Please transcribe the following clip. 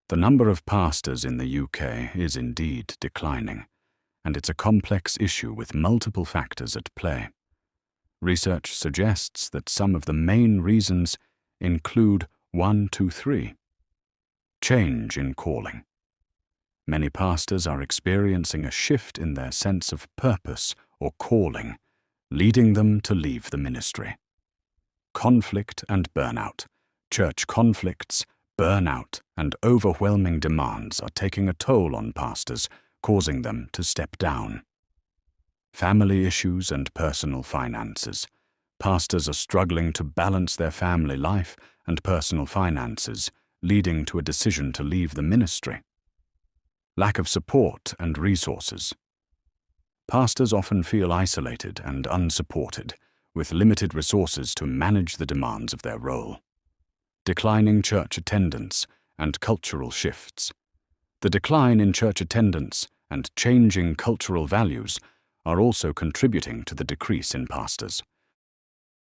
The number of pastors in the UK is indeed declining, and it's a complex issue with multiple factors at play. Research suggests that some of the main reasons include 1, 2, 3. Change in calling. Many pastors are experiencing a shift in their sense of purpose or calling, leading them to leave the ministry. Conflict and burnout. Church conflicts, burnout, and overwhelming demands are taking a toll on pastors, causing them to step down. Family issues and personal finances. Pastors are struggling to balance their family life and personal finances, leading to a decision to leave the ministry. Lack of support and resources. Pastors often feel isolated and unsupported, with limited resources to manage the demands of their role. Declining church attendance and cultural shifts. The decline in church attendance and changing cultural values are also contributing to the decrease in pastors.